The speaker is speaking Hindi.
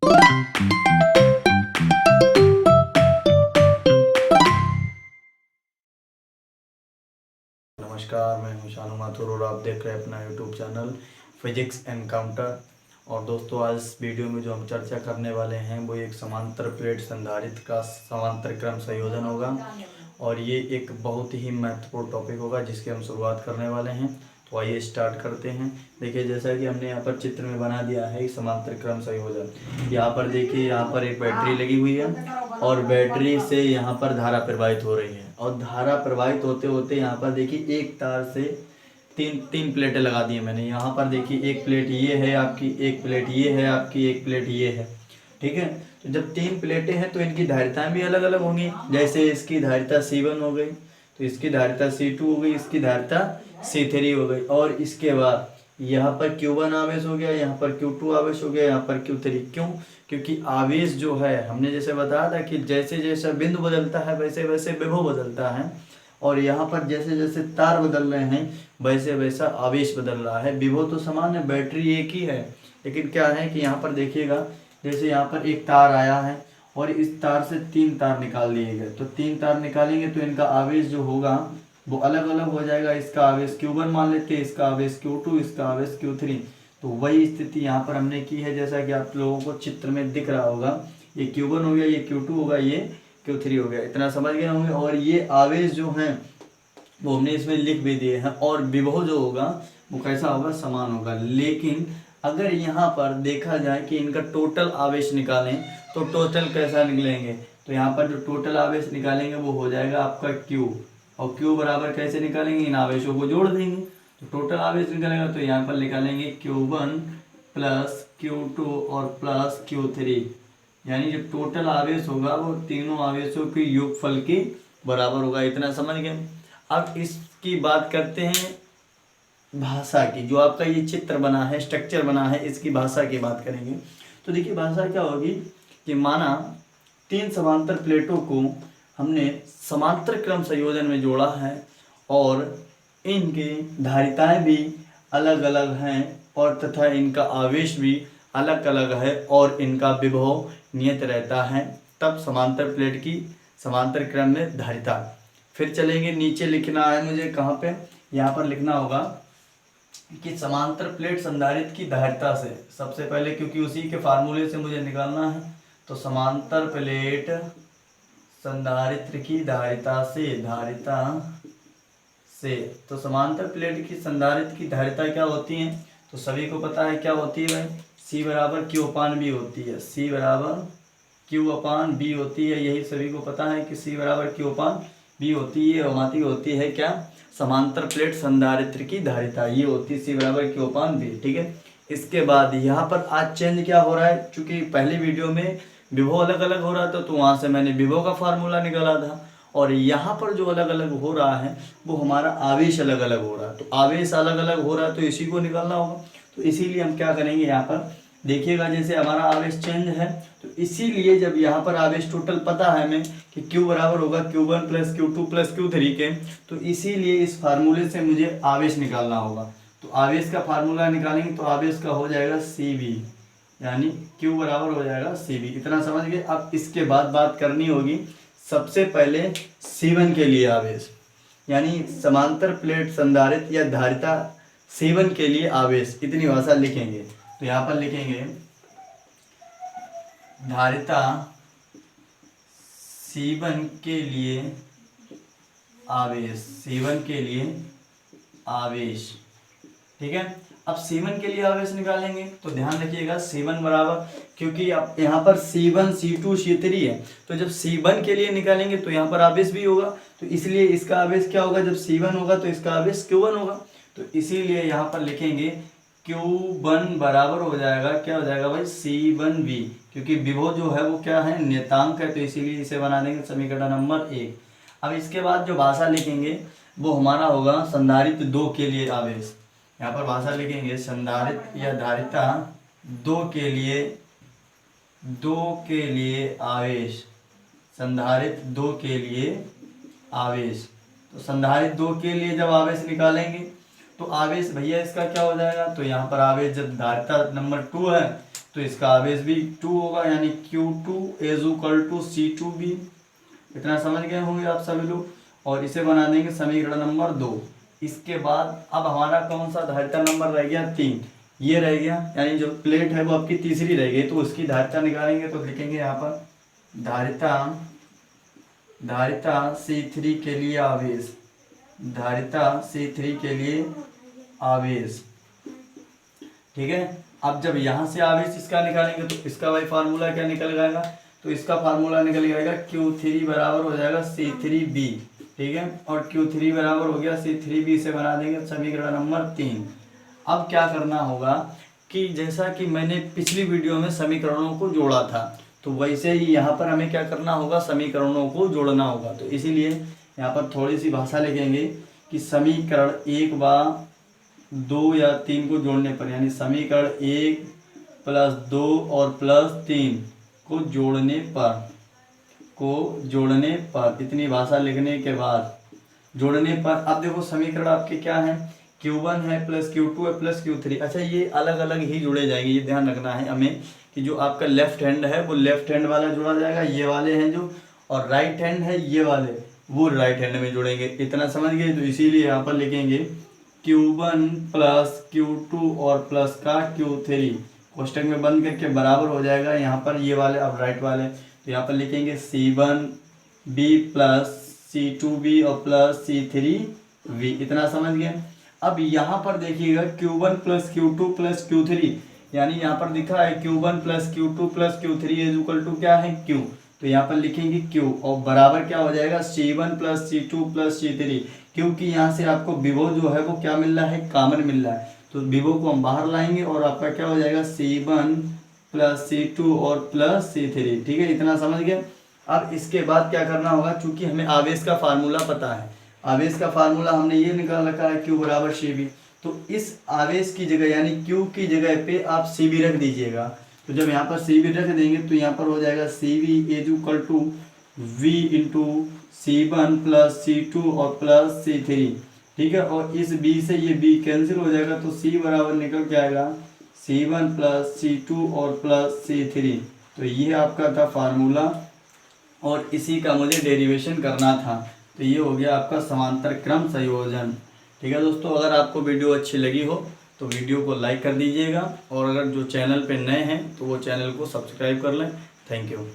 नमस्कार, मैं हूं शानू माथुर और आप देख रहे हैं अपना यूट्यूब चैनल फिजिक्स एनकाउंटर। और दोस्तों, आज इस वीडियो में जो हम चर्चा करने वाले हैं वो एक समांतर प्लेट संधारित्र का समांतर क्रम संयोजन होगा। और ये एक बहुत ही महत्वपूर्ण टॉपिक होगा जिसकी हम शुरुआत करने वाले हैं। तो आइए स्टार्ट करते हैं। देखिए, जैसा कि हमने यहाँ पर चित्र में बना दिया है समांतर क्रम संयोजन। यहाँ पर देखिए, यहाँ पर एक बैटरी लगी हुई है और बैटरी से यहाँ पर धारा प्रवाहित हो रही है। और धारा प्रवाहित होते होते यहाँ पर देखिए एक तार से तीन प्लेटें लगा दी हैं मैंने। यहाँ पर देखिए एक प्लेट ये है आपकी, एक प्लेट ये है आपकी, एक प्लेट ये है। ठीक है, तो जब तीन प्लेटें हैं तो इनकी धारिताएं भी अलग अलग होंगी। जैसे इसकी धारिता C1 हो गई, तो इसकी धारिता C2 हो गई, इसकी धारिता C3 हो गई। और इसके बाद यहाँ पर Q1 आवेश हो गया, यहाँ पर Q2 आवेश हो गया, यहाँ पर Q3। क्यों? क्योंकि आवेश जो है, हमने जैसे बताया था कि जैसे जैसे बिंदु बदलता है वैसे वैसे विभव बदलता है। और यहाँ पर जैसे जैसे तार बदल रहे हैं वैसे वैसा आवेश बदल रहा है। विभव तो समान है, बैटरी एक ही है, लेकिन क्या है कि यहाँ पर देखिएगा, जैसे यहाँ पर एक तार आया है और इस तार से तीन तार निकाल लिए गए। तो तीन तार निकालेंगे तो इनका आवेश जो होगा वो अलग अलग हो जाएगा। इसका आवेश Q1 मान लेते हैं, इसका आवेश Q2, इसका आवेश Q3। तो वही स्थिति यहाँ पर हमने की है, जैसा कि आप लोगों को चित्र में दिख रहा होगा। ये Q1 हो गया, ये Q2 होगा, ये Q3 हो गया। इतना समझ गए होंगे। और ये आवेश जो हैं वो हमने इसमें लिख भी दिए हैं। और विभव जो होगा वो कैसा होगा? समान होगा। लेकिन अगर यहाँ पर देखा जाए कि इनका टोटल आवेश निकालें तो टोटल कैसा निकलेंगे? तो यहाँ पर जो टोटल आवेश निकालेंगे वो हो जाएगा आपका Q। और Q बराबर कैसे निकालेंगे? इन आवेशों को जोड़ देंगे तो टोटल आवेश निकलेगा। तो यहाँ पर निकालेंगे Q1 प्लस Q2 और प्लस Q3, यानी जो टोटल आवेश होगा वो तीनों आवेशों के योगफल के बराबर होगा। इतना समझ गए। अब इसकी बात करते हैं भाषा की। जो आपका ये चित्र बना है, स्ट्रक्चर बना है, इसकी भाषा की बात करेंगे। तो देखिए भाषा क्या होगी कि माना तीन समांतर प्लेटों को हमने समांतर क्रम संयोजन में जोड़ा है और इनकी धारिताएं भी अलग अलग हैं और तथा इनका आवेश भी अलग अलग है और इनका विभव नियत रहता है। तब समांतर प्लेट की समांतर क्रम में धारिता। फिर चलेंगे, नीचे लिखना है मुझे, कहाँ पे? यहाँ पर लिखना होगा कि समांतर प्लेट संधारित्र की धारिता से, सबसे पहले क्योंकि उसी के फार्मूले से मुझे निकालना है। तो समांतर प्लेट संधारित्र की धारिता से, तो समांतर प्लेट की संधारित्र की धारिता क्या होती है? तो सभी को पता है क्या होती है भाई? C बराबर Q/B होती है। C बराबर Q/B होती है। यही सभी को पता है कि C बराबर Q/B होती है। हमारी होती है क्या? समांतर प्लेट संधारित्र की धारिता, ये होती है C बराबर Q/B। ठीक है। इसके बाद यहाँ पर आज चेंज क्या हो रहा है? चूंकि पहले वीडियो में विभव अलग अलग हो रहा था तो वहाँ से मैंने विभव का फार्मूला निकाला था। और यहाँ पर जो अलग अलग हो रहा है वो हमारा आवेश अलग अलग हो रहा है। तो आवेश अलग अलग हो रहा है तो इसी को निकालना होगा। तो इसीलिए हम क्या करेंगे, यहाँ पर देखिएगा, जैसे हमारा आवेश चेंज है तो इसीलिए जब यहाँ पर आवेश टोटल पता है हमें कि Q बराबर होगा Q1 plus Q2 plus Q3 के, तो इसीलिए इस फार्मूले से मुझे आवेश निकालना होगा। तो आवेश का फार्मूला निकालेंगे तो आवेश का हो जाएगा CV, यानी Q बराबर हो जाएगा CV। इतना समझ गए। अब इसके बाद बात करनी होगी सबसे पहले C1 के लिए आवेश, यानी समांतर प्लेट संधारित्र या धारिता C1 के लिए आवेश। इतनी भाषा लिखेंगे। तो यहाँ पर लिखेंगे धारिता C1 के लिए आवेश, C1 के लिए आवेश। ठीक है। अब C1 के लिए आवेश निकालेंगे तो ध्यान रखिएगा C1 बराबर, क्योंकि अब यहाँ पर C1 C2 C3 है, तो जब C1 के लिए निकालेंगे तो यहाँ पर आवेश भी होगा। तो इसलिए इसका आवेश क्या होगा? जब C1 होगा तो इसका आवेश Q1 होगा। तो इसीलिए यहाँ पर लिखेंगे Q1 बराबर हो जाएगा, क्या हो जाएगा भाई? C1V, क्योंकि विभव जो है वो क्या है? नियतांक है। तो इसीलिए इसे बना देंगे समीकरण नंबर 1। अब इसके बाद जो भाषा लिखेंगे वो हमारा होगा संधारित्र 2 के लिए आवेश। यहाँ पर भाषा लिखेंगे संधारित्र या धारिता 2 के लिए आवेश, संधारित्र 2 के लिए आवेश। तो संधारित्र 2 के लिए जब आवेश निकालेंगे तो आवेश भैया इसका क्या हो जाएगा? तो यहाँ पर आवेश जब धारिता नंबर 2 है तो इसका आवेश भी 2 होगा, यानी Q2 is equal to C2V। इतना समझ गए होंगे आप सभी लोग। और इसे बना देंगे समीकरण नंबर 2। इसके बाद अब हमारा कौन सा धारिता नंबर रह गया 3, ये रह गया, यानी जो प्लेट है वो आपकी तीसरी रह गई। तो उसकी धारिता निकालेंगे तो लिखेंगे यहाँ पर धारिता C3 के लिए आवेश, धारिता C3 के लिए आवेश। ठीक है। अब जब यहाँ से आवेश इसका निकालेंगे तो इसका भाई फार्मूला क्या निकल जाएगा, तो इसका फार्मूला निकल जाएगा Q3 बराबर हो जाएगा C3B। ठीक है। और Q3 बराबर हो गया C3B, से बना देंगे समीकरण नंबर 3। अब क्या करना होगा कि जैसा कि मैंने पिछली वीडियो में समीकरणों को जोड़ा था, तो वैसे ही यहाँ पर हमें क्या करना होगा, समीकरणों को जोड़ना होगा। तो इसीलिए यहाँ पर थोड़ी सी भाषा लिखेंगे कि समीकरण 1 व 2 या 3 को जोड़ने पर, यानी समीकरण 1 + 2 और +3 को जोड़ने पर इतनी भाषा लिखने के बाद जोड़ने पर, अब देखो समीकरण आपके क्या है, Q1 है प्लस Q2 है प्लस Q3। अच्छा, ये अलग अलग ही जुड़े जाएंगे, ये ध्यान रखना है हमें कि जो आपका लेफ्ट हैंड है वो लेफ्ट हैंड वाला जोड़ा जाएगा, ये वाले हैं जो, और राइट हैंड है ये वाले, वो राइट हैंड में जुड़ेंगे। इतना समझ गए। तो इसीलिए यहाँ पर लिखेंगे Q1 प्लस Q2 और प्लस का Q3 कोष्टक में बंद करके बराबर हो जाएगा यहाँ पर ये वाले, अब राइट वाले, तो यहाँ पर लिखेंगे C1B प्लस C2B और प्लस C3V। इतना समझ गए। अब यहाँ पर देखिएगा Q1 plus Q2 plus Q3, यानी यहाँ पर दिखा है Q1 plus Q2 plus Q3 is equal to क्या है Q। तो यहाँ पर लिखेंगे Q और बराबर क्या हो जाएगा C1 plus C2 plus C3, क्योंकि यहाँ से आपको विभव जो है वो क्या मिल रहा है, कॉमन मिल रहा है। तो विभव को हम बाहर लाएंगे और आपका क्या हो जाएगा C1 प्लस C2 और प्लस C3। ठीक है, इतना समझ गए। अब इसके बाद क्या करना होगा, चूंकि हमें आवेश का फार्मूला पता है, आवेश का फार्मूला हमने ये निकाल रखा है Q बराबर CV। तो इस आवेश की जगह यानी Q की जगह पे आप CV रख दीजिएगा। तो जब यहाँ पर CV रख देंगे तो यहाँ पर हो जाएगा CV is equal to V into C1 plus C2 और प्लस C3। ठीक है। और इस B से ये B कैंसिल हो जाएगा, तो C बराबर निकल के आएगा C1 प्लस C2 और प्लस C3। तो ये आपका था फार्मूला और इसी का मुझे डेरिवेशन करना था। तो ये हो गया आपका समांतर क्रम संयोजन। ठीक है दोस्तों, अगर आपको वीडियो अच्छी लगी हो तो वीडियो को लाइक कर दीजिएगा, और अगर जो चैनल पे नए हैं तो वो चैनल को सब्सक्राइब कर लें। Thank you.